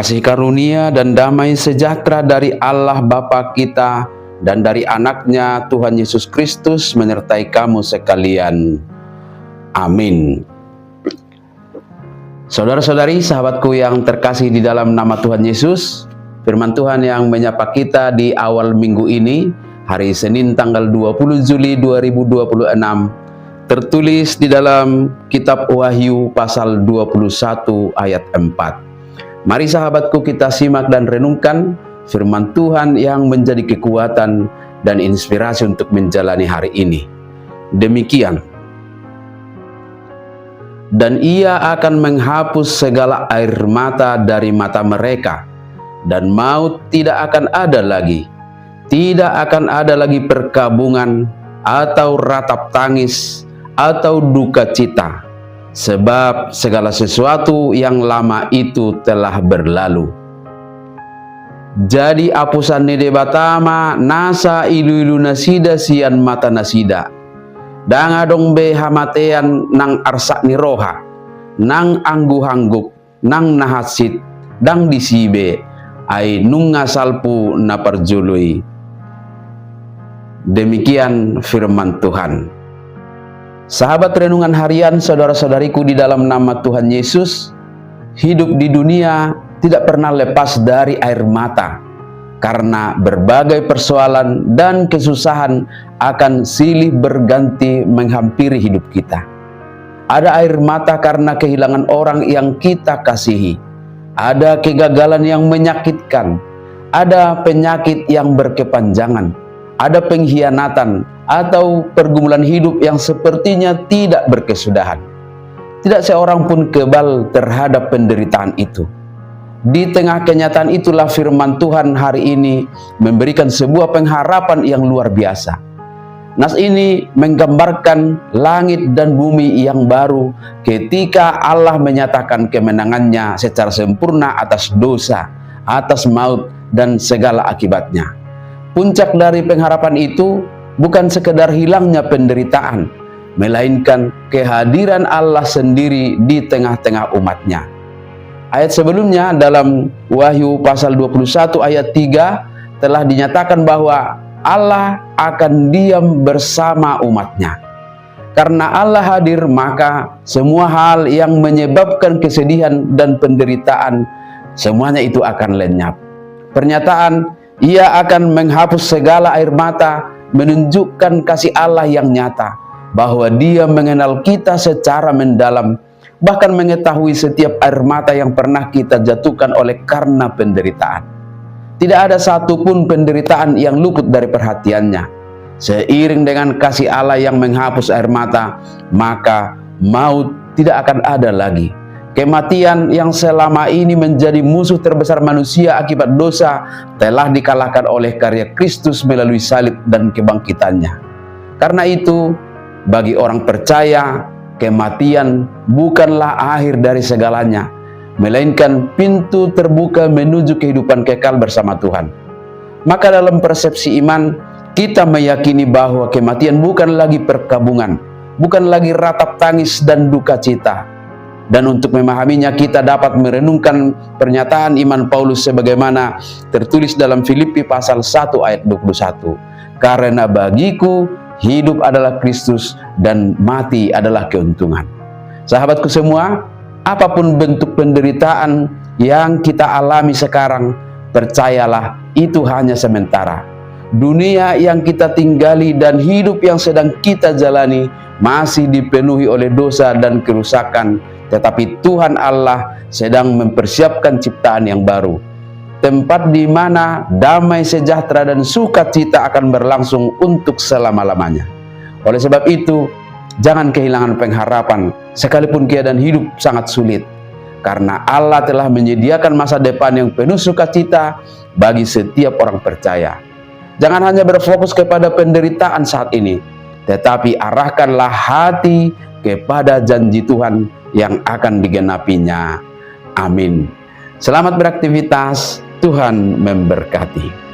Kasih karunia dan damai sejahtera dari Allah Bapa kita dan dari anaknya Tuhan Yesus Kristus menyertai kamu sekalian. Amin. Saudara-saudari, sahabatku yang terkasih di dalam nama Tuhan Yesus, firman Tuhan yang menyapa kita di awal minggu ini, hari Senin tanggal 20 Juli 2026, tertulis di dalam kitab Wahyu pasal 21 ayat 4. Mari sahabatku kita simak dan renungkan firman Tuhan yang menjadi kekuatan dan inspirasi untuk menjalani hari ini. Demikian. Dan ia akan menghapus segala air mata dari mata mereka, dan maut tidak akan ada lagi. Tidak akan ada lagi perkabungan, atau ratap tangis, atau duka cita. Sebab segala sesuatu yang lama itu telah berlalu. Jadi apusan nede batama nasa ilu-ilu nasida sian mata nasida. Danga dong be hamatean nang arsak ni roha, nang anggu-hangguk, nang nahasit, dang disibe, ai nunga salpu na perjului. Demikian firman Tuhan. Sahabat renungan harian, saudara-saudariku di dalam nama Tuhan Yesus, hidup di dunia tidak pernah lepas dari air mata, karena berbagai persoalan dan kesusahan akan silih berganti menghampiri hidup kita. Ada air mata karena kehilangan orang yang kita kasihi, ada kegagalan yang menyakitkan, ada penyakit yang berkepanjangan, ada pengkhianatan atau pergumulan hidup yang sepertinya tidak berkesudahan. Tidak seorang pun kebal terhadap penderitaan itu. Di tengah kenyataan itulah firman Tuhan hari ini memberikan sebuah pengharapan yang luar biasa. Nas ini menggambarkan langit dan bumi yang baru ketika Allah menyatakan kemenangannya secara sempurna atas dosa, atas maut dan segala akibatnya. Puncak dari pengharapan itu bukan sekedar hilangnya penderitaan, melainkan kehadiran Allah sendiri di tengah-tengah umatnya. Ayat sebelumnya dalam Wahyu pasal 21 ayat 3 telah dinyatakan bahwa Allah akan diam bersama umatnya. Karena Allah hadir, maka semua hal yang menyebabkan kesedihan dan penderitaan, semuanya itu akan lenyap. Pernyataan Ia akan menghapus segala air mata menunjukkan kasih Allah yang nyata, bahwa Dia mengenal kita secara mendalam, bahkan mengetahui setiap air mata yang pernah kita jatuhkan oleh karena penderitaan. Tidak ada satupun penderitaan yang luput dari perhatiannya. Seiring dengan kasih Allah yang menghapus air mata, maka maut tidak akan ada lagi. Kematian yang selama ini menjadi musuh terbesar manusia akibat dosa telah dikalahkan oleh karya Kristus melalui salib dan kebangkitannya. Karena itu, bagi orang percaya, kematian bukanlah akhir dari segalanya, melainkan pintu terbuka menuju kehidupan kekal bersama Tuhan. Maka dalam persepsi iman, kita meyakini bahwa kematian bukan lagi perkabungan, bukan lagi ratap tangis dan duka cita. Dan untuk memahaminya kita dapat merenungkan pernyataan iman Paulus sebagaimana tertulis dalam Filipi pasal 1 ayat 21. Karena bagiku hidup adalah Kristus dan mati adalah keuntungan. Sahabatku semua, apapun bentuk penderitaan yang kita alami sekarang, percayalah itu hanya sementara. Dunia yang kita tinggali dan hidup yang sedang kita jalani masih dipenuhi oleh dosa dan kerusakan, tetapi Tuhan Allah sedang mempersiapkan ciptaan yang baru, tempat di mana damai sejahtera dan sukacita akan berlangsung untuk selama-lamanya. Oleh sebab itu, jangan kehilangan pengharapan sekalipun keadaan hidup sangat sulit, karena Allah telah menyediakan masa depan yang penuh sukacita bagi setiap orang percaya. Jangan hanya berfokus kepada penderitaan saat ini, tetapi arahkanlah hati kepada janji Tuhan yang akan digenapinya. Amin. Selamat beraktivitas, Tuhan memberkati.